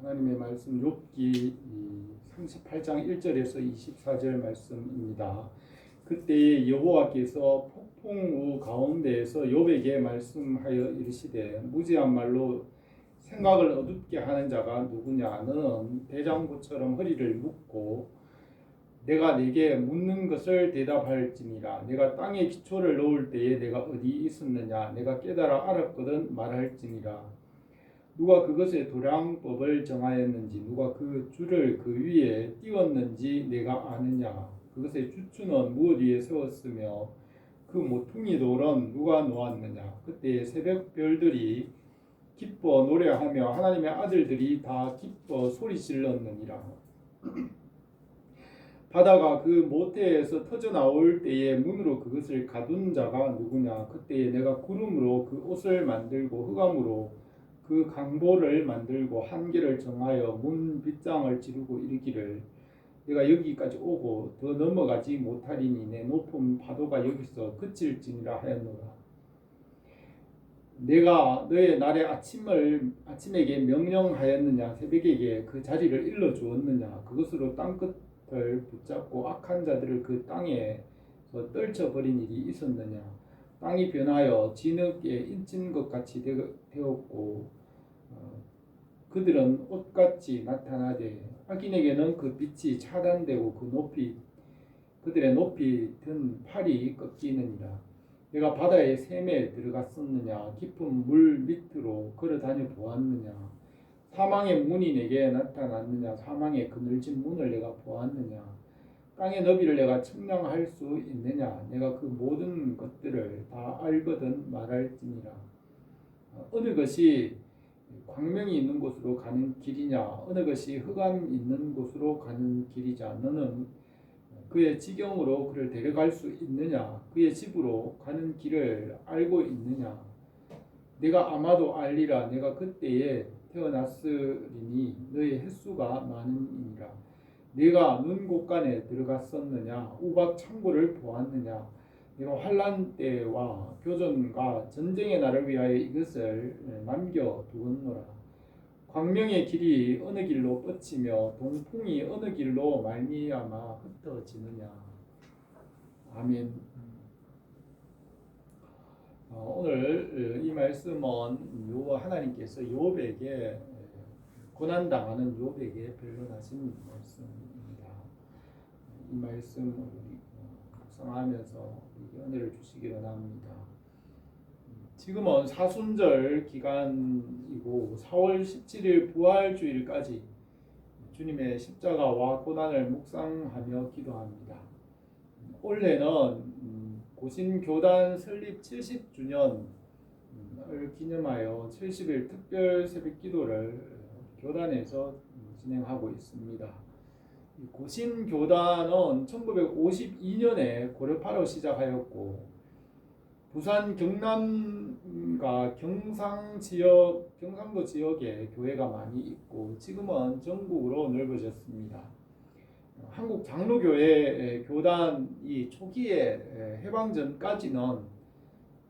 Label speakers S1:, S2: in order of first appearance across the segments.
S1: 하나님의 말씀 욥기 38장 1절에서 24절 말씀입니다. 그때 여호와께서 폭풍우 가운데에서 욥에게 말씀하여 이르시되 무지한 말로 생각을 어둡게 하는 자가 누구냐? 너는 대장부처럼 허리를 묶고 내가 네게 묻는 것을 대답할지니라. 내가 땅에 기초를 놓을 때에 내가 어디 있었느냐? 내가 깨달아 알았거든 말할지니라. 누가 그것의 도량법을 정하였는지 누가 그 줄을 그 위에 띄웠는지 내가 아느냐? 그것의 주추는 무엇 위에 세웠으며 그 모퉁이 돌은 누가 놓았느냐? 그때 새벽 별들이 기뻐 노래하며 하나님의 아들들이 다 기뻐 소리 질렀느니라. 바다가 그 모태에서 터져 나올 때에 문으로 그것을 가둔 자가 누구냐? 그때에 내가 구름으로 그 옷을 만들고 흑암으로 그 강보를 만들고 한계를 정하여 문 빗장을 지르고 이르기를 내가 여기까지 오고 더 넘어가지 못하리니 내 높은 파도가 여기서 그칠지니라 하였노라. 내가 너의 날의 아침에게 명령하였느냐? 새벽에게 그 자리를 일러주었느냐? 그것으로 땅끝을 붙잡고 악한 자들을 그 땅에서 떨쳐버린 일이 있었느냐? 땅이 변하여 진흙에 인친 것 같이 되었고 그들은 옷같이 나타나되 악인에게는 그 빛이 차단되고 그들의 높이 든 팔이 꺾이느니라. 내가 바다의 샘에 들어갔었느냐? 깊은 물 밑으로 걸어다녀 보았느냐? 사망의 문이 내게 나타났느냐? 사망의 그늘진 문을 내가 보았느냐? 땅의 너비를 내가 측량할 수 있느냐? 내가 그 모든 것들을 다 알거든 말할지니라. 어느 것이 광명이 있는 곳으로 가는 길이냐? 어느 것이 흑암 있는 곳으로 가는 길이냐? 너는 그의 지경으로 그를 데려갈 수 있느냐? 그의 집으로 가는 길을 알고 있느냐? 내가 아마도 알리라. 내가 그때에 태어났으리니 너의 횟수가 많으니라. 내가 눈 곳간에 들어갔었느냐? 우박 창고를 보았느냐? 내가 환난 때와 교전과 전쟁의 날을 위하여 이것을 남겨두었노라. 광명의 길이 어느 길로 뻗치며 동풍이 어느 길로 말미암아 흩어지느냐. 아멘. 오늘 이 말씀은 하나님께서 욥에게 고난당하는 욥에게 변론하신 말씀입니다. 이 말씀을 묵상하면서 은혜를 주시기 원합니다. 지금은 사순절 기간이고 4월 17일 부활주일까지 주님의 십자가와 고난을 묵상하며 기도합니다. 올해는 고신교단 설립 70주년을 기념하여 70일 특별 새벽기도를 교단에서 진행하고 있습니다. 고신교단은 1952년에 고려파로 시작하였고 부산 경남과 경상도 지역에 교회가 많이 있고 지금은 전국으로 넓어졌습니다. 한국 장로교회 교단이 해방 전까지는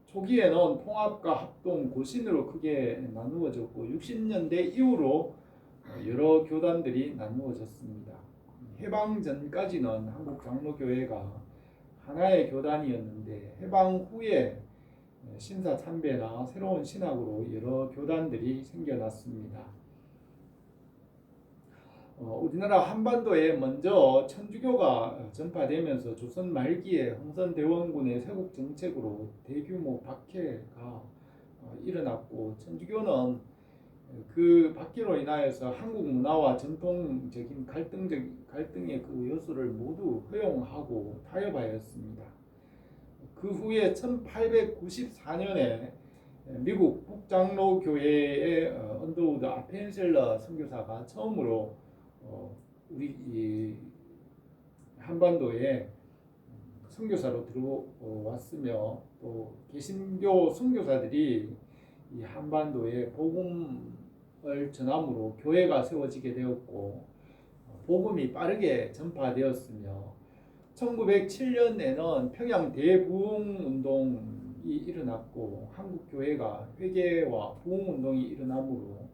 S1: 초기에는 통합과 합동 고신으로 크게 나누어졌고 60년대 이후로 여러 교단들이 나누어졌습니다. 해방 전까지는 한국 장로교회가 하나의 교단이었는데 해방 후에 신사참배나 새로운 신학으로 여러 교단들이 생겨났습니다. 우리나라 한반도에 먼저 천주교가 전파되면서 조선 말기에 흥선대원군의 세국 정책으로 대규모 박해가 일어났고 천주교는 그 박해로 인하여서 한국 문화와 전통적인 갈등의 그 요소를 모두 허용하고 타협하였습니다. 그 후에 1894년에 미국 북장로교회의 언더우드 아펜셀러 선교사가 처음으로 우리 한반도에 선교사로 들어왔으며 또 개신교 선교사들이 이 한반도에 복음을 전함으로 교회가 세워지게 되었고 복음이 빠르게 전파되었으며 1907년에는 평양 대부흥운동이 일어났고 한국교회가 회개와 부흥운동이 일어나므로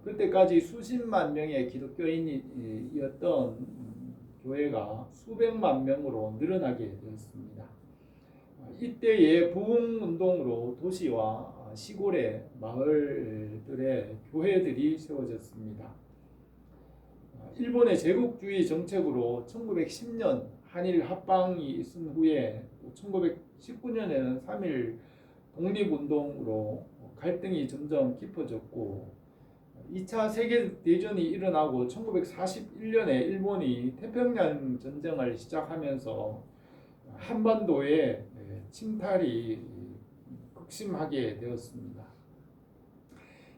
S1: 그때까지 수십만 명의 기독교인이었던 교회가 수백만 명으로 늘어나게 되었습니다. 이때의 부흥운동으로 도시와 시골의 마을들의 교회들이 세워졌습니다. 일본의 제국주의 정책으로 1910년 한일 합방이 있은 후에 1919년에는 3.1 독립운동으로 갈등이 점점 깊어졌고 2차 세계대전이 일어나고 1941년에 일본이 태평양 전쟁을 시작하면서 한반도에 침탈이 극심하게 되었습니다.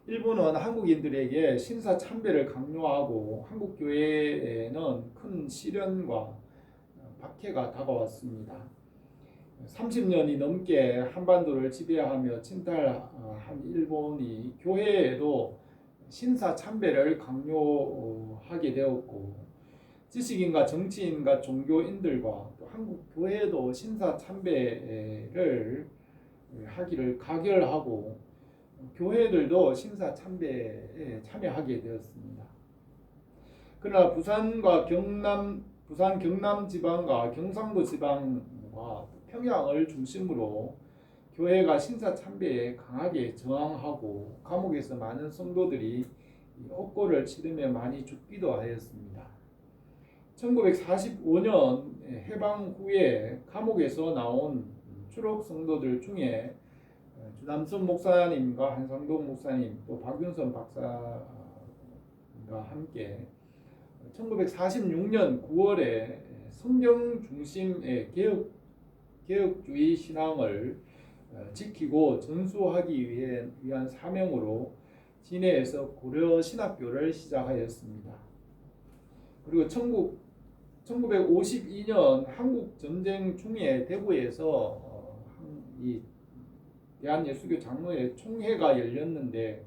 S1: 일본은 한국인들에게 신사참배를 강요하고 한국교회에는 큰 시련과 박해가 다가왔습니다. 30년이 넘게 한반도를 지배하며 침탈한 일본이 교회에도 신사참배를 강요하게 되었고 지식인과 정치인과 종교인들과 또 한국 교회도 신사참배를 하기를 가결하고 교회들도 신사참배에 참여하게 되었습니다. 그러나 부산 경남 지방과 경상도 지방과 평양을 중심으로 교회가 신사참배에 강하게 저항하고 감옥에서 많은 성도들이 옥고를 치르며 많이 죽기도 하였습니다. 1945년 해방 후에 감옥에서 나온 추록 성도들 중에 주남선 목사님과 한상동 목사님 또 박윤선 박사가 함께 1946년 9월에 성경 중심의 개혁주의 신앙을 지키고 전수하기 위한 사명으로 진해에서 고려 신학교를 시작하였습니다. 그리고 1952년 한국 전쟁 중에 대구에서 이 대한예수교 장로회 총회가 열렸는데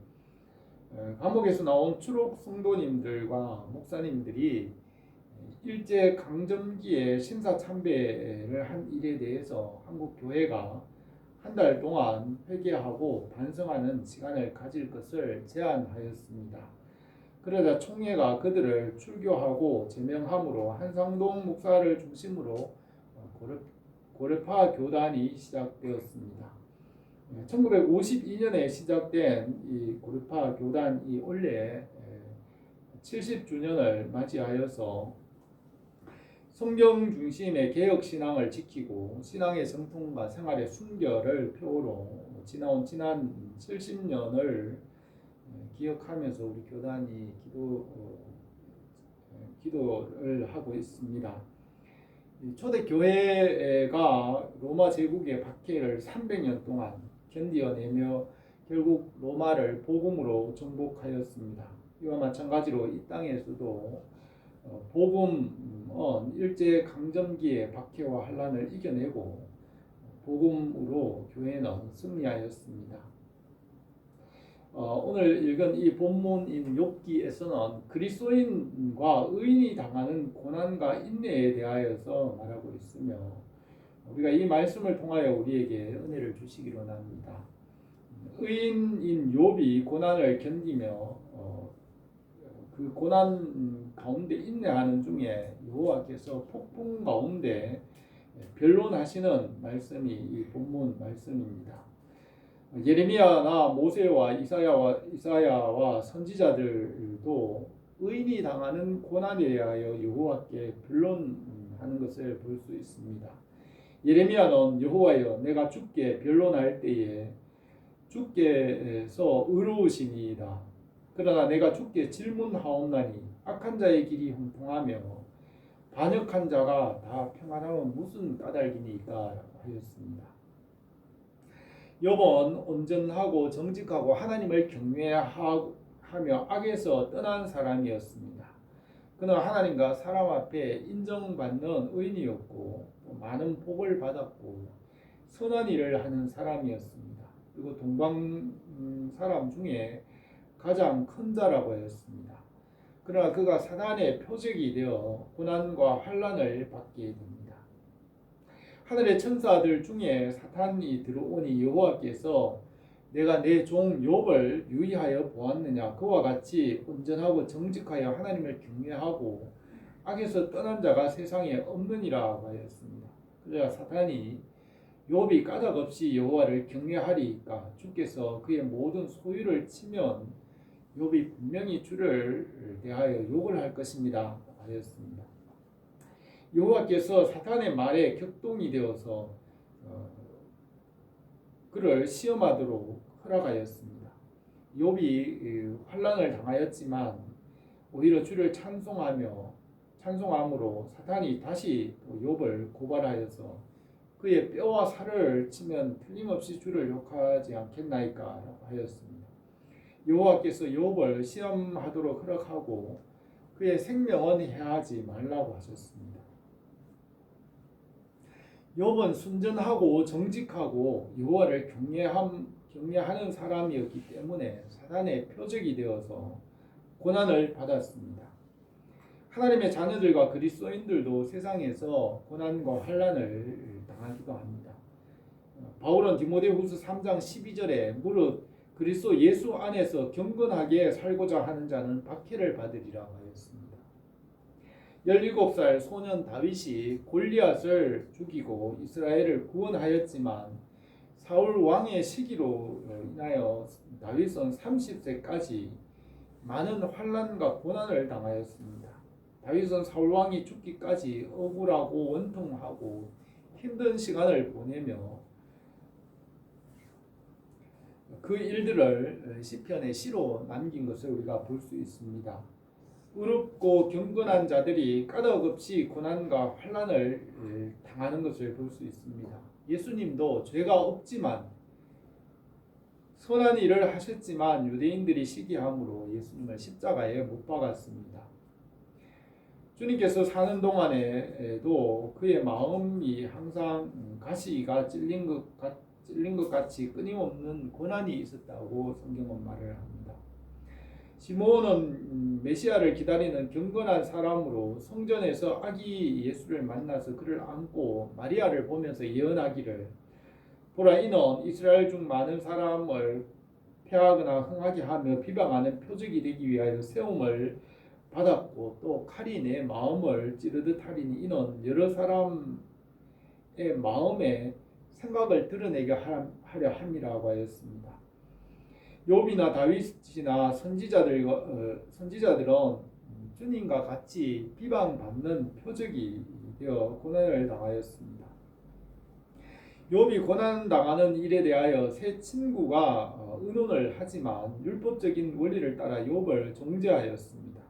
S1: 감옥에서 나온 추록 성도님들과 목사님들이 일제 강점기에 신사참배를 한 일에 대해서 한국 교회가 한 달 동안 회개하고 반성하는 시간을 가질 것을 제안하였습니다. 그러자 총회가 그들을 출교하고 제명함으로 한상동 목사를 중심으로 고려파 교단이 시작되었습니다. 1952년에 시작된 이 고려파 교단이 올해 70주년을 맞이하여서 성경 중심의 개혁 신앙을 지키고 신앙의 정통과 생활의 순결을 표로 지난 70년을 기억하면서 우리 교단이 기도를 하고 있습니다. 초대 교회가 로마 제국의 박해를 300년 동안 견디어내며 결국 로마를 복음으로 정복하였습니다. 이와 마찬가지로 이 땅에서도 복음은 일제 강점기의 박해와 환란을 이겨내고 복음으로 교회는 승리하였습니다. 오늘 읽은 이 본문인 욥기에서는 그리스도인과 의인이 당하는 고난과 인내에 대하여서 말하고 있으며 우리가 이 말씀을 통하여 우리에게 은혜를 주시기로 합니다. 의인인 욥이 고난을 견디며 그 고난 가운데 인내하는 중에 여호와께서 폭풍 가운데 변론하시는 말씀이 이 본문 말씀입니다. 예레미야나 모세와 이사야와 선지자들도 의인이 당하는 고난에 대하여 여호와께 변론하는 것을 볼 수 있습니다. 예레미야는 여호와여 내가 주께 변론할 때에 주께서 의로우시니이다. 그러나 내가 주께 질문하옵나니 악한 자의 길이 형통하며 반역한 자가 다 평안하면 무슨 까닭이니까 하였습니다. 욥은 온전하고 정직하고 하나님을 경외하며 악에서 떠난 사람이었습니다. 그는 하나님과 사람 앞에 인정받는 의인이었고 많은 복을 받았고 선한 일을 하는 사람이었습니다. 그리고 동방 사람 중에 가장 큰 자라고 하였습니다. 그러나 그가 사단의 표적이 되어 고난과 환난을 받게 됩니다. 하늘의 천사들 중에 사탄이 들어오니 여호와께서 내가 내 종 욥을 유의하여 보았느냐. 그와 같이 온전하고 정직하여 하나님을 경외하고 악에서 떠난 자가 세상에 없느니라 하였습니다. 그러자 사탄이 욥이 까닭없이 여호와를 경외하리이까 주께서 그의 모든 소유를 치면 욥이 분명히 주를 대하여 욕을 할 것입니다 하였습니다. 여호와께서 사탄의 말에 격동이 되어서 그를 시험하도록 허락하였습니다. 욥이 환난을 당하였지만 오히려 주를 찬송함으로 사탄이 다시 욥을 고발하여서 그의 뼈와 살을 치면 틀림없이 주를 욕하지 않겠나이까 하였습니다. 여호와께서 욥을 시험하도록 허락하고 그의 생명은 해하지 말라고 하셨습니다. 욥은 순전하고 정직하고 여호와를 경외하는 사람이었기 때문에 사단의 표적이 되어서 고난을 받았습니다. 하나님의 자녀들과 그리스도인들도 세상에서 고난과 환난을 당하기도 합니다. 바울은 디모데후서 3장 12절에 무릇 그리스도 예수 안에서 경건하게 살고자 하는 자는 박해를 받으리라 하였습니다. 17살 소년 다윗이 골리앗을 죽이고 이스라엘을 구원하였지만 사울 왕의 시기로 인하여 다윗은 30세까지 많은 환난과 고난을 당하였습니다. 다윗은 사울 왕이 죽기까지 억울하고 원통하고 힘든 시간을 보내며 그 일들을 시편의 시로 남긴 것을 우리가 볼 수 있습니다. 의롭고 경건한 자들이 까닭없이 고난과 환난을 당하는 것을 볼 수 있습니다. 예수님도 죄가 없지만 선한 일을 하셨지만 유대인들이 시기함으로 예수님을 십자가에 못 박았습니다. 주님께서 사는 동안에도 그의 마음이 항상 가시가 찔린 것 같이 끊임없는 고난이 있었다고 성경은 말을 합니다. 시므온은 메시아를 기다리는 경건한 사람으로 성전에서 아기 예수를 만나서 그를 안고 마리아를 보면서 예언하기를 보라 이는 이스라엘 중 많은 사람을 패하거나 흥하게 하며 비방하는 표적이 되기 위하여 세움을 받았고 또 칼이 내 마음을 찌르듯 하리니 이는 여러 사람의 마음에 생각을 드러내게 하려 함이라고 하였습니다. 욥이나 다윗이나 선지자들은 주님과 같이 비방받는 표적이 되어 고난을 당하였습니다. 욥이 고난당하는 일에 대하여 세 친구가 의논을 하지만 율법적인 원리를 따라 욥을 정죄하였습니다.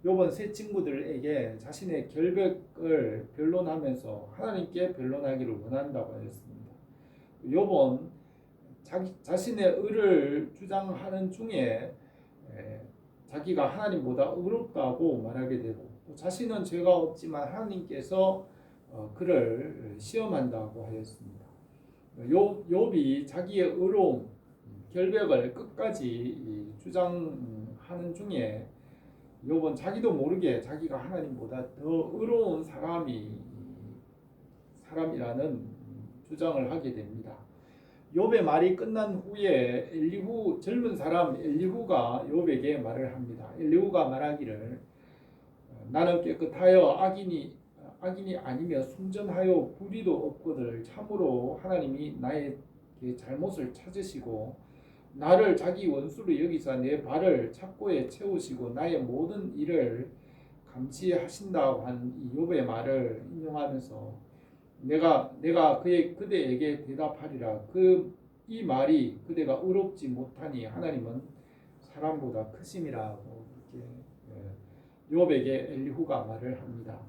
S1: 욥은 세 친구들에게 자신의 결백을 변론하면서 하나님께 변론하기를 원한다고 하였습니다. 욥은 자신의 의를 주장하는 중에 자기가 하나님보다 의롭다고 말하게 되고 또 자신은 죄가 없지만 하나님께서 그를 시험한다고 하였습니다. 욥이 자기의 의로움, 결백을 끝까지 주장하는 중에 욥은 자기도 모르게 자기가 하나님보다 더 의로운 사람이라는 주장을 하게 됩니다. 욥의 말이 끝난 후에 젊은 사람 엘리후가 욥에게 말을 합니다. 엘리후가 말하기를 나는 깨끗하여 악인이 아니며 순전하여 불의도 없거늘 참으로 하나님이 나의 잘못을 찾으시고 나를 자기 원수로 여기사 내 발을 착고에 채우시고 나의 모든 일을 감시하신다고 한 이 욥의 말을 인용하면서 내가 그대에게 대답하리라. 이 말이 그대가 의롭지 못하니 하나님은 사람보다 크심이라고 이렇게 욥에게 엘리후가 말을 합니다.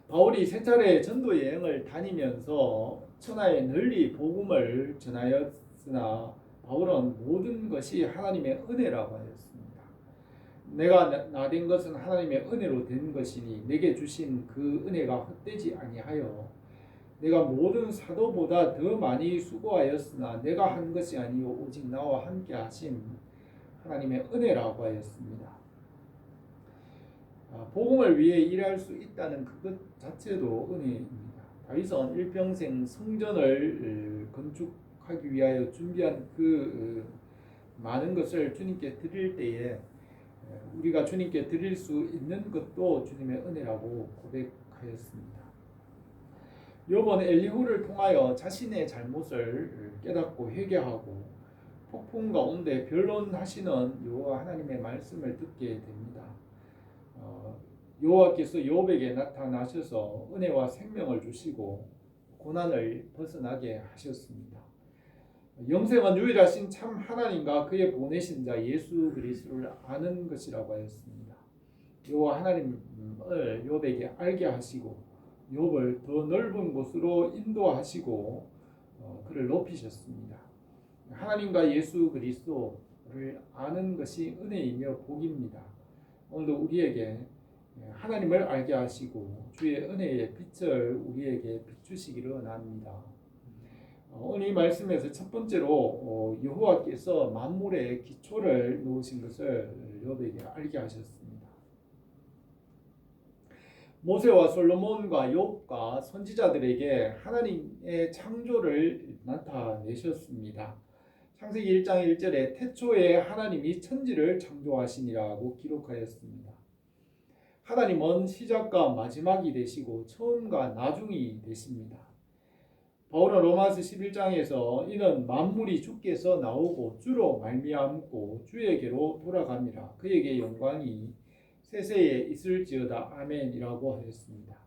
S1: 바울이 세 차례 전도 여행을 다니면서 천하에 널리 복음을 전하였으나 바울은 모든 것이 하나님의 은혜라고 하였습니다. 내가 나된 것은 하나님의 은혜로 된 것이니 내게 주신 그 은혜가 헛되지 아니하여 내가 모든 사도보다 더 많이 수고하였으나 내가 한 것이 아니요 오직 나와 함께 하신 하나님의 은혜라고 하였습니다. 복음을 위해 일할 수 있다는 그것 자체도 은혜입니다. 다윗은 일평생 성전을 건축하고 하기 위하여 준비한 그 많은 것을 주님께 드릴 때에 우리가 주님께 드릴 수 있는 것도 주님의 은혜라고 고백하였습니다. 욥은 엘리후를 통하여 자신의 잘못을 깨닫고 회개하고 폭풍 가운데 변론하시는 여호와 하나님의 말씀을 듣게 됩니다. 여호와께서 욥에게 나타나셔서 은혜와 생명을 주시고 고난을 벗어나게 하셨습니다. 영생은 유일하신 참 하나님과 그의 보내신 자 예수 그리스도를 아는 것이라고 하였습니다. 여호와 하나님을 욥에게 알게 하시고 욥을 더 넓은 곳으로 인도하시고 그를 높이셨습니다. 하나님과 예수 그리스도를 아는 것이 은혜이며 복입니다. 오늘도 우리에게 하나님을 알게 하시고 주의 은혜의 빛을 우리에게 비추시기를 원합니다. 오늘 이 말씀에서 첫 번째로 여호와께서 만물의 기초를 놓으신 것을 욥에게 알게 하셨습니다. 모세와 솔로몬과 욥과 선지자들에게 하나님의 창조를 나타내셨습니다. 창세기 1장 1절에 태초에 하나님이 천지를 창조하시니라고 기록하였습니다. 하나님은 시작과 마지막이 되시고 처음과 나중이 되십니다. 바울은 로마서 11장에서 이는 만물이 주께서 나오고 주로 말미암고 주에게로 돌아갑니다. 그에게 영광이 세세에 있을지어다 아멘이라고 하였습니다.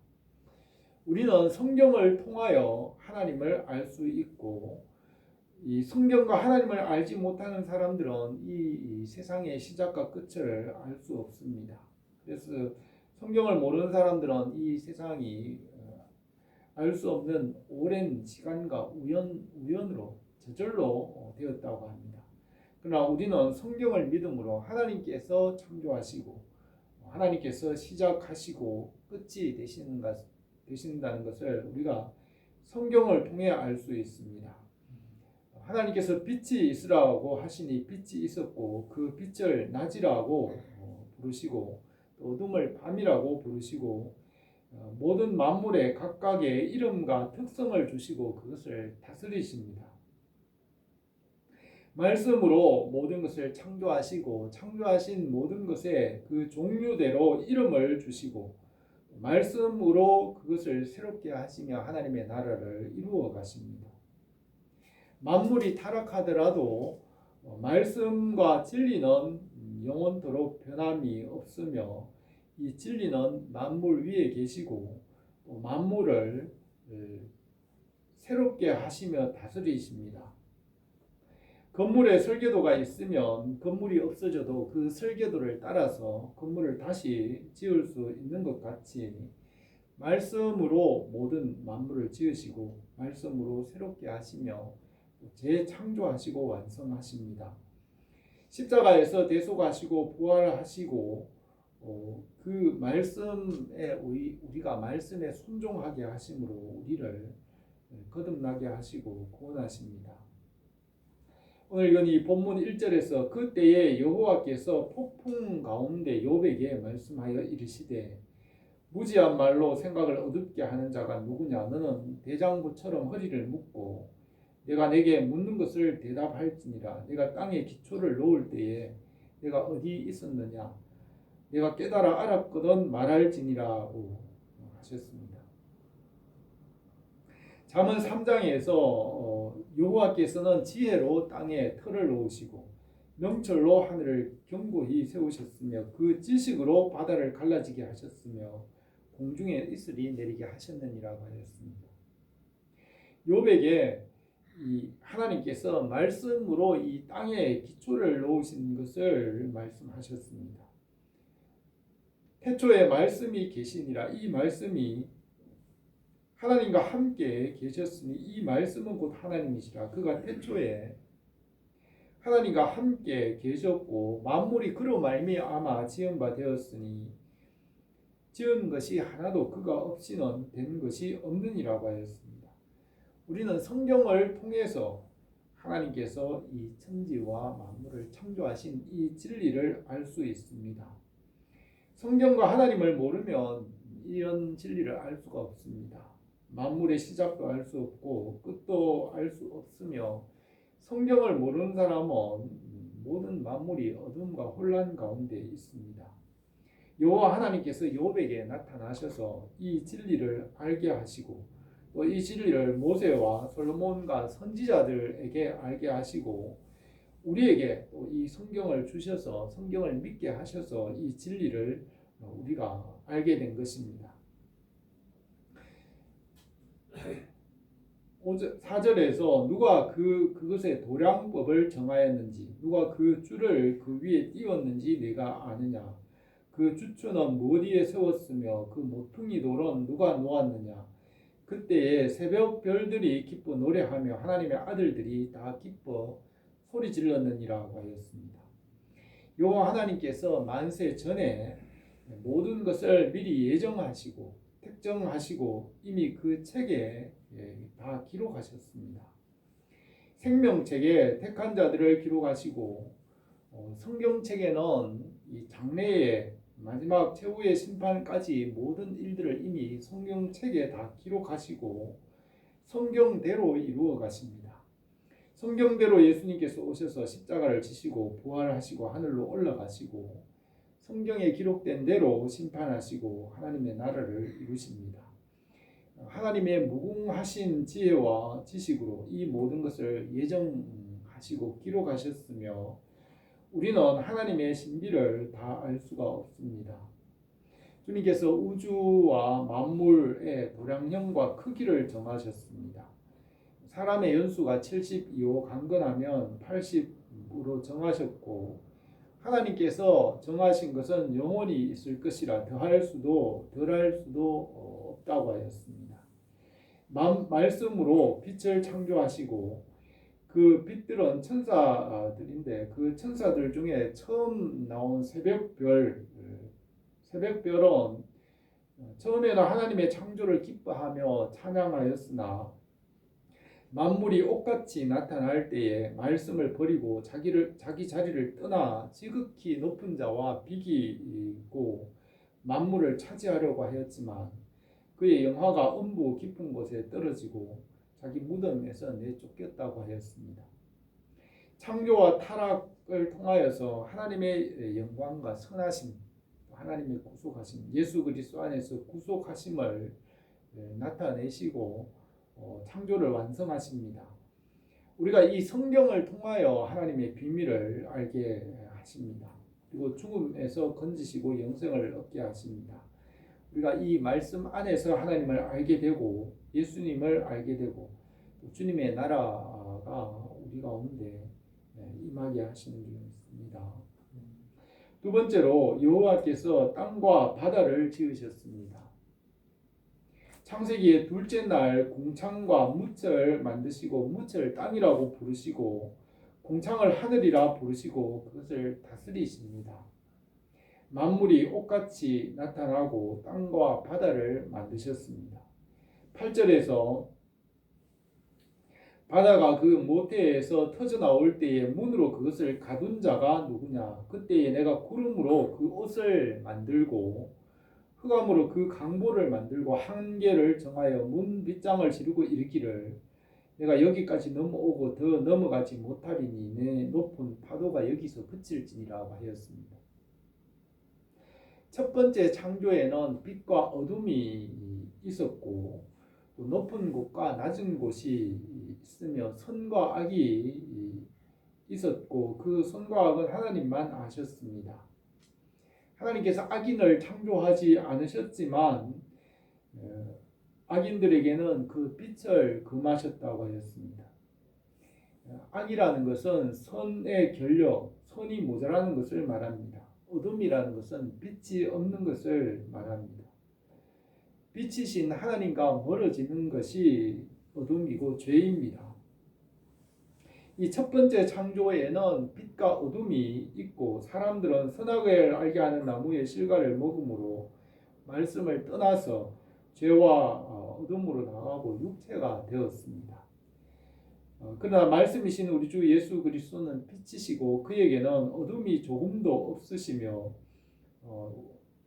S1: 우리는 성경을 통하여 하나님을 알 수 있고 이 성경과 하나님을 알지 못하는 사람들은 이 세상의 시작과 끝을 알 수 없습니다. 그래서 성경을 모르는 사람들은 이 세상이 알 수 없는 오랜 시간과 우연으로 저절로 되었다고 합니다. 그러나 우리는 성경을 믿음으로 하나님께서 창조하시고 하나님께서 시작하시고 끝이 되신다는 것을 우리가 성경을 통해 알 수 있습니다. 하나님께서 빛이 있으라고 하시니 빛이 있었고 그 빛을 낮이라고 부르시고 또 어둠을 밤이라고 부르시고 모든 만물에 각각의 이름과 특성을 주시고 그것을 다스리십니다. 말씀으로 모든 것을 창조하시고 창조하신 모든 것에 그 종류대로 이름을 주시고 말씀으로 그것을 새롭게 하시며 하나님의 나라를 이루어 가십니다. 만물이 타락하더라도 말씀과 진리는 영원토록 변함이 없으며 이 진리는 만물 위에 계시고 또 만물을 새롭게 하시며 다스리십니다. 건물에 설계도가 있으면 건물이 없어져도 그 설계도를 따라서 건물을 다시 지을 수 있는 것 같이 말씀으로 모든 만물을 지으시고 말씀으로 새롭게 하시며 재창조하시고 완성하십니다. 십자가에서 대속하시고 부활하시고 그 말씀에 우리가 말씀에 순종하게 하심으로 우리를 거듭나게 하시고 구원하십니다. 오늘 이건 이 본문 1절에서 그때에 여호와께서 폭풍 가운데 욥에게 말씀하여 이르시되 무지한 말로 생각을 어둡게 하는 자가 누구냐? 너는 대장부처럼 허리를 묶고 내가 내게 묻는 것을 대답할지니라. 내가 땅에 기초를 놓을 때에 내가 어디 있었느냐? 내가 깨달아 알았거든 말할지니라고 하셨습니다. 잠언 3장에서 여호와께서는 지혜로 땅에 틀을 놓으시고 명철로 하늘을 견고히 세우셨으며 그 지식으로 바다를 갈라지게 하셨으며 공중에 이슬이 내리게 하셨느니라고 하였습니다. 욥에게 이 하나님께서 말씀으로 이 땅에 기초를 놓으신 것을 말씀하셨습니다. 태초에 말씀이 계시니라. 이 말씀이 하나님과 함께 계셨으니 이 말씀은 곧 하나님이시라. 그가 태초에 하나님과 함께 계셨고 만물이 그로 말미암아 지은 바 되었으니 지은 것이 하나도 그가 없이는 된 것이 없느니라고 하였습니다. 우리는 성경을 통해서 하나님께서 이 천지와 만물을 창조하신 이 진리를 알 수 있습니다. 성경과 하나님을 모르면 이런 진리를 알 수가 없습니다. 만물의 시작도 알 수 없고 끝도 알 수 없으며 성경을 모르는 사람은 모든 만물이 어둠과 혼란 가운데 있습니다. 여호와 하나님께서 욥에게 나타나셔서 이 진리를 알게 하시고 또 이 진리를 모세와 솔로몬과 선지자들에게 알게 하시고 우리에게 또 이 성경을 주셔서 성경을 믿게 하셔서 이 진리를 우리가 알게 된 것입니다. 4절에서 누가 그것의 도량법을 정하였는지 누가 그 줄을 그 위에 띄웠는지 내가 아느냐 그 주추는 무엇 위에 세웠으며 그 모퉁이 돌은 누가 놓았느냐 그때에 새벽 별들이 기뻐 노래하며 하나님의 아들들이 다 기뻐 소리 질렀느니라고 하였습니다. 여호와 하나님께서 만세 전에 모든 것을 미리 예정하시고 택정하시고 이미 그 책에 다 기록하셨습니다. 생명책에 택한 자들을 기록하시고 성경책에는 이 장래의 마지막 최후의 심판까지 모든 일들을 이미 성경책에 다 기록하시고 성경대로 이루어 가십니다. 성경대로 예수님께서 오셔서 십자가를 지시고 부활하시고 하늘로 올라가시고 성경에 기록된 대로 심판하시고 하나님의 나라를 이루십니다. 하나님의 무궁하신 지혜와 지식으로 이 모든 것을 예정하시고 기록하셨으며 우리는 하나님의 신비를 다 알 수가 없습니다. 주님께서 우주와 만물의 도량형과 크기를 정하셨습니다. 사람의 연수가 72호 강건하면 80으로 정하셨고 하나님께서 정하신 것은 영원히 있을 것이라 더할 수도 덜할 수도 없다고 하였습니다. 말씀으로 빛을 창조하시고 그 빛들은 천사들인데 그 천사들 중에 처음 나온 새벽별은 처음에는 하나님의 창조를 기뻐하며 찬양하였으나 만물이 옷같이 나타날 때에 말씀을 버리고 자기 자리를 떠나 지극히 높은 자와 비기고 만물을 차지하려고 하였지만 그의 영화가 음부 깊은 곳에 떨어지고 자기 무덤에서 내쫓겼다고 하였습니다. 창조와 타락을 통하여서 하나님의 영광과 선하심, 하나님의 구속하심, 예수 그리스도 안에서 구속하심을 나타내시고 창조를 완성하십니다. 우리가 이 성경을 통하여 하나님의 비밀을 알게 하십니다. 그리고 죽음에서 건지시고 영생을 얻게 하십니다. 우리가 이 말씀 안에서 하나님을 알게 되고 예수님을 알게 되고 주님의 나라가 우리 가운데 임하게 하시는 줄 믿습니다. 두 번째로 여호와께서 땅과 바다를 지으셨습니다. 창세기의 둘째 날 공창과 무철 만드시고 무철 땅이라고 부르시고 공창을 하늘이라 부르시고 그것을 다스리십니다. 만물이 옷같이 나타나고 땅과 바다를 만드셨습니다. 8절에서 바다가 그 모태에서 터져 나올 때에 문으로 그것을 가둔 자가 누구냐? 그때에 내가 구름으로 그 옷을 만들고 흑암으로 그 강보를 만들고 한계를 정하여 문 빗장을 지르고 이르기를 내가 여기까지 넘어오고 더 넘어가지 못하리니 내 높은 파도가 여기서 그칠지니라 하였습니다. 첫 번째 창조에는 빛과 어둠이 있었고 또 높은 곳과 낮은 곳이 있으며 선과 악이 있었고 그 선과 악은 하나님만 아셨습니다. 하나님께서 악인을 창조하지 않으셨지만 악인들에게는 그 빛을 금하셨다고 하였습니다. 악이라는 것은 선의 결력, 선이 모자라는 것을 말합니다. 어둠이라는 것은 빛이 없는 것을 말합니다. 빛이신 하나님과 멀어지는 것이 어둠이고 죄입니다. 이 첫 번째 창조에는 빛과 어둠이 있고 사람들은 선악을 알게 하는 나무의 실과를 먹음으로 말씀을 떠나서 죄와 어둠으로 나가고 육체가 되었습니다. 그러나 말씀이신 우리 주 예수 그리스도는 빛이시고 그에게는 어둠이 조금도 없으시며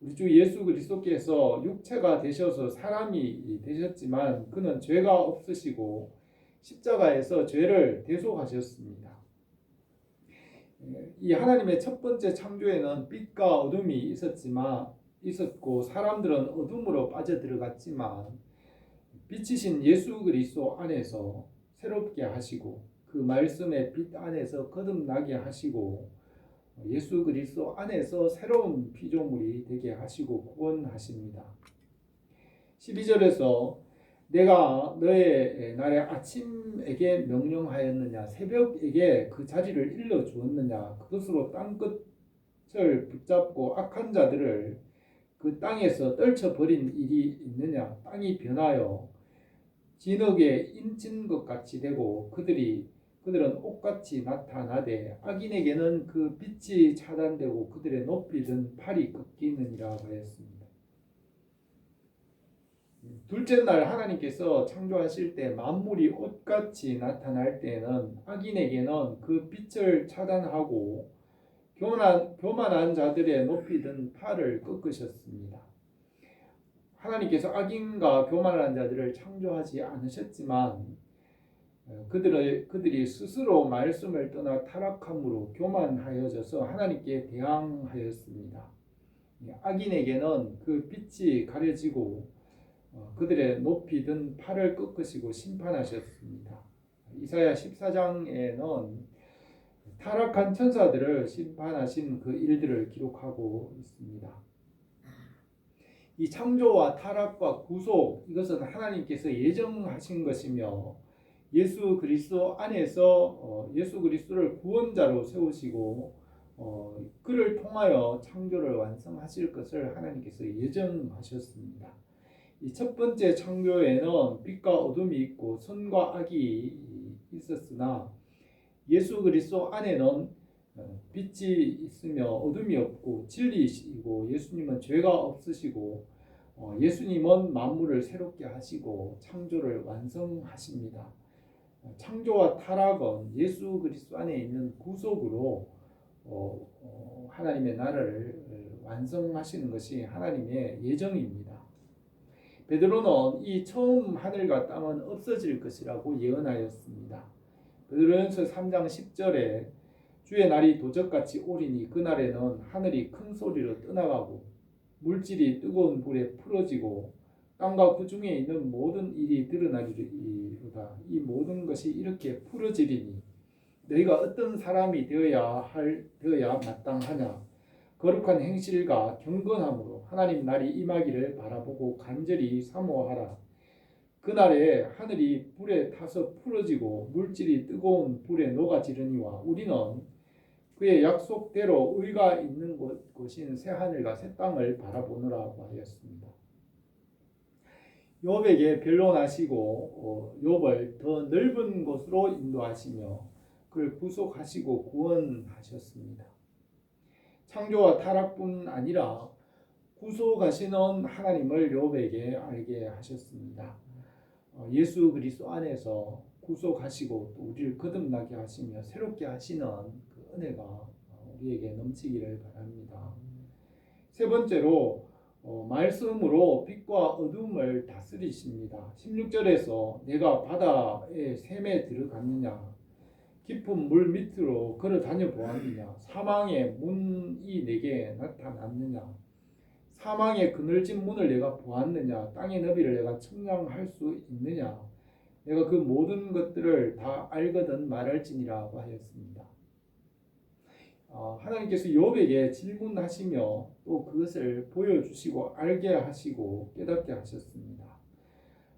S1: 우리 주 예수 그리스도께서 육체가 되셔서 사람이 되셨지만 그는 죄가 없으시고 십자가에서 죄를 대속하셨습니다. 이 하나님의 첫 번째 창조에는 빛과 어둠이 있었고 사람들은 어둠으로 빠져들어갔지만 빛이신 예수 그리스도 안에서 새롭게 하시고 그 말씀의 빛 안에서 거듭나게 하시고 예수 그리스도 안에서 새로운 피조물이 되게 하시고 구원하십니다. 12절에서 내가 너의 날에 아침에게 명령하였느냐 새벽에게 그 자리를 일러 주었느냐 그것으로 땅끝을 붙잡고 악한 자들을 그 땅에서 떨쳐버린 일이 있느냐 땅이 변하여 진흙에 인친 것 같이 되고 그들은 옷같이 나타나되 악인에게는 그 빛이 차단되고 그들의 높이 든 팔이 꺾이느니라 하였습니다. 둘째 날 하나님께서 창조하실 때 만물이 옷같이 나타날 때에는 악인에게는 그 빛을 차단하고 교만한 자들의 높이 든 팔을 꺾으셨습니다. 하나님께서 악인과 교만한 자들을 창조하지 않으셨지만 그들이 스스로 말씀을 떠나 타락함으로 교만하여져서 하나님께 대항하였습니다. 악인에게는 그 빛이 가려지고 그들의 높이 든 팔을 꺾으시고 심판하셨습니다. 이사야 14장에는 타락한 천사들을 심판하신 그 일들을 기록하고 있습니다. 이 창조와 타락과 구속 이것은 하나님께서 예정하신 것이며 예수 그리스도 안에서 예수 그리스도를 구원자로 세우시고 그를 통하여 창조를 완성하실 것을 하나님께서 예정하셨습니다. 이 첫 번째 창조에는 빛과 어둠이 있고 선과 악이 있었으나 예수 그리스도 안에는 빛이 있으며 어둠이 없고 진리이시고 예수님은 죄가 없으시고 예수님은 만물을 새롭게 하시고 창조를 완성하십니다. 창조와 타락은 예수 그리스도 안에 있는 구속으로 하나님의 나라를 완성하시는 것이 하나님의 예정입니다. 베드로는 이 처음 하늘과 땅은 없어질 것이라고 예언하였습니다. 베드로전서 3장 10절에 주의 날이 도적같이 오리니 그날에는 하늘이 큰 소리로 떠나가고 물질이 뜨거운 불에 풀어지고 땅과 그 중에 있는 모든 일이 드러나리로다. 이 모든 것이 이렇게 풀어지리니 너희가 어떤 사람이 되어야 마땅하냐 거룩한 행실과 경건함으로 하나님 날이 임하기를 바라보고 간절히 사모하라. 그날에 하늘이 불에 타서 풀어지고 물질이 뜨거운 불에 녹아지르니와 우리는 그의 약속대로 의가 있는 곳인 새 하늘과 새 땅을 바라보느라고 하였습니다. 욥에게 변론하시고 욥을 더 넓은 곳으로 인도하시며 그를 구속하시고 구원하셨습니다. 창조와 타락뿐 아니라 구속하시는 하나님을 욥에게 알게 하셨습니다. 예수 그리스도 안에서 구속하시고 또 우리를 거듭나게 하시며 새롭게 하시는 그 은혜가 우리에게 넘치기를 바랍니다. 세 번째로 말씀으로 빛과 어둠을 다스리십니다. 16절에서 내가 바다의 샘에 들어갔느냐 깊은 물 밑으로 걸어 다녀 보았느냐 사망의 문이 내게 나타났느냐 사망의 그늘진 문을 내가 보았느냐 땅의 너비를 내가 측량할 수 있느냐 내가 그 모든 것들을 다 알거든 말할지니라고 하였습니다. 하나님께서 욥에게 질문하시며 또 그것을 보여주시고 알게 하시고 깨닫게 하셨습니다.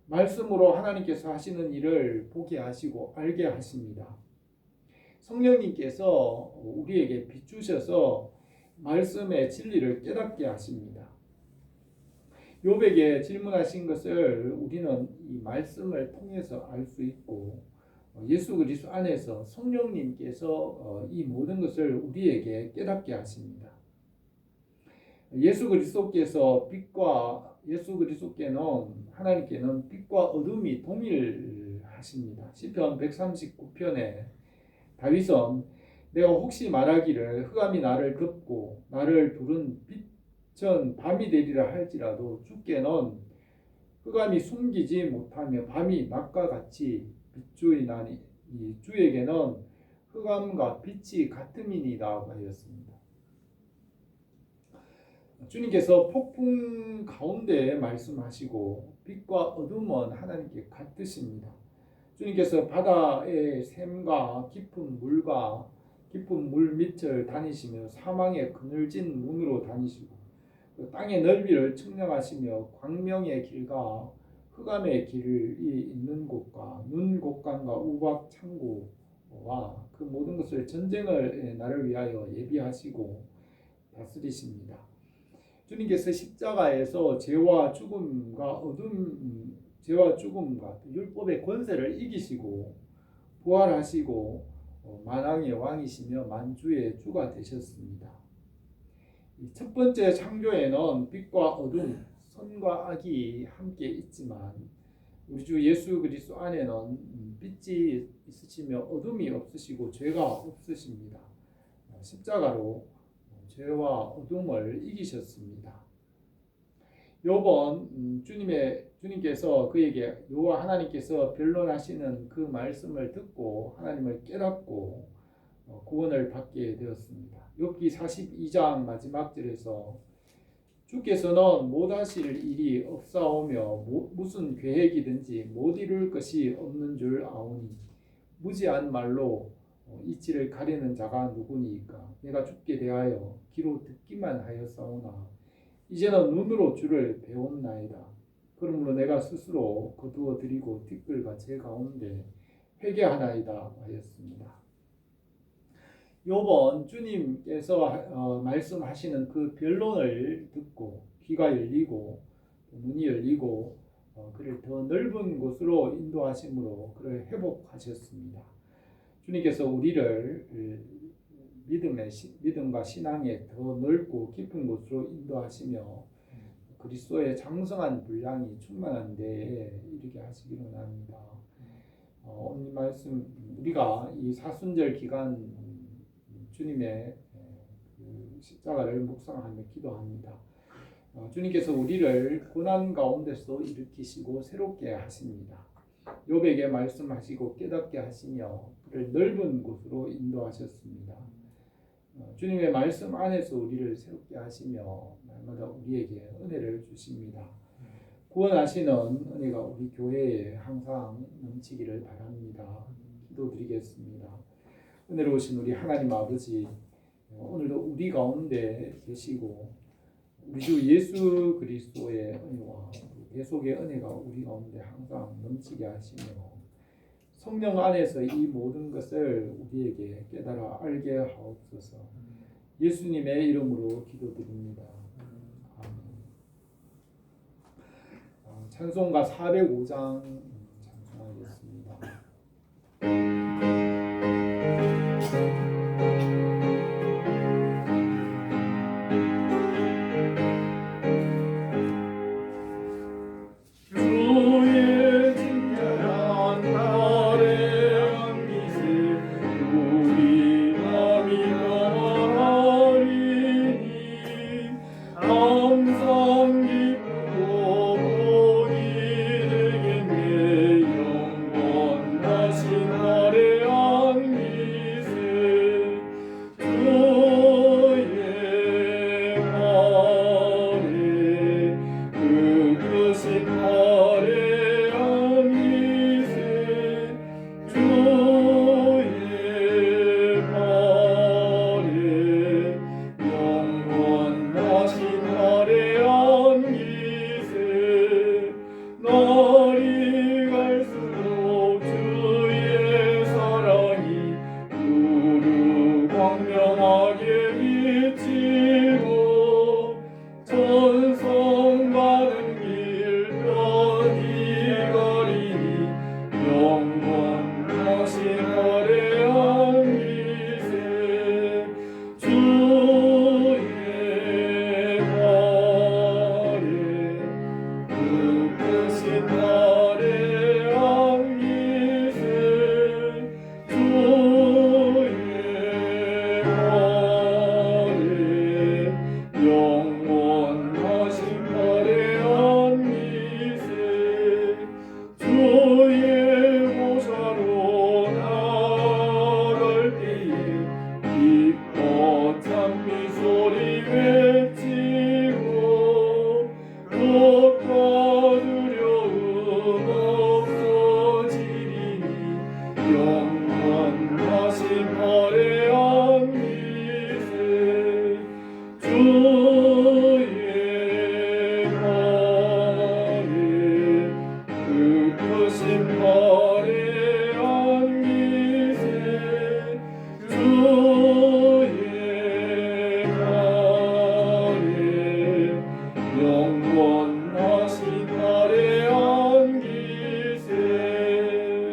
S1: 말씀으로 하나님께서 하시는 일을 보게 하시고 알게 하십니다. 성령님께서 우리에게 비추셔서 말씀의 진리를 깨닫게 하십니다. 욥에게 질문하신 것을 우리는 이 말씀을 통해서 알 수 있고 예수 그리스도 안에서 성령님께서 이 모든 것을 우리에게 깨닫게 하십니다. 예수 그리스도께는 하나님께는 빛과 어둠이 동일하십니다. 시편 139편에 다윗은 내가 혹시 말하기를 흑암이 나를 덮고 나를 두른 빛 전 밤이 되리라 할지라도 주께는 흑암이 숨기지 못하며 밤이 낮과 같이 빛주이나니 이 주에게는 흑암과 빛이 같음이니이다 하였습니다. 주님께서 폭풍 가운데 말씀하시고 빛과 어둠은 하나님께 같으십니다. 주님께서 바다의 샘과 깊은 물 밑을 다니시며 사망의 그늘진 문으로 다니시고 땅의 넓이를 측량하시며 광명의 길과 흑암의 길이 있는 곳과 눈 곳간과 우박 창고와 그 모든 것을 전쟁을 나를 위하여 예비하시고 다스리십니다. 주님께서 십자가에서 죄와 죽음과 율법의 권세를 이기시고 부활하시고 만왕의 왕이시며 만주의 주가 되셨습니다. 첫 번째 창조에는 빛과 어둠, 선과 악이 함께 있지만 우리 주 예수 그리스도 안에는 빛이 있으시며 어둠이 없으시고 죄가 없으십니다. 십자가로 죄와 어둠을 이기셨습니다. 요번 주님께서 그에게 여호와 하나님께서 변론하시는 그 말씀을 듣고 하나님을 깨닫고 구원을 받게 되었습니다. 욥기 42장 마지막 절에서 주께서는 못하실 일이 없사오며 무슨 계획이든지 못 이룰 것이 없는 줄 아오니 무지한 말로 이치를 가리는 자가 누구니까 내가 주께 대하여 귀로 듣기만 하였사오나 이제는 눈으로 주를 배웠나이다. 그러므로 내가 스스로 거두어 드리고 티끌과 제 가운데 회개하나이다 하였습니다. 요번 주님께서 말씀하시는 그 변론을 듣고 귀가 열리고 눈이 열리고 그를 더 넓은 곳으로 인도하심으로 그를 회복하셨습니다. 주님께서 우리를 믿음과 신앙에 더 넓고 깊은 곳으로 인도하시며 그리스도의 장성한 분량이 충만한 데에 이르게 하시기를 원합니다. 오늘 말씀 우리가 이 사순절 기간 주님의 그 십자가를 묵상하며 기도합니다. 주님께서 우리를 고난 가운데서 일으키시고 새롭게 하십니다. 욥에게 말씀하시고 깨닫게 하시며 그를 넓은 곳으로 인도하셨습니다. 주님의 말씀 안에서 우리를 새롭게 하시며 날마다 우리에게 은혜를 주십니다. 구원하시는 은혜가 우리 교회에 항상 넘치기를 바랍니다. 기도드리겠습니다. 은혜로우신 우리 하나님 아버지, 오늘도 우리 가운데 계시고 우리 주 예수 그리스도의 은혜와 계속의 은혜가 우리 가운데 항상 넘치게 하시며 성령 안에서 이 모든 것을 우리에게 깨달아 알게 하옵소서. 예수님의 이름으로 기도드립니다. 아멘. 찬송가 405장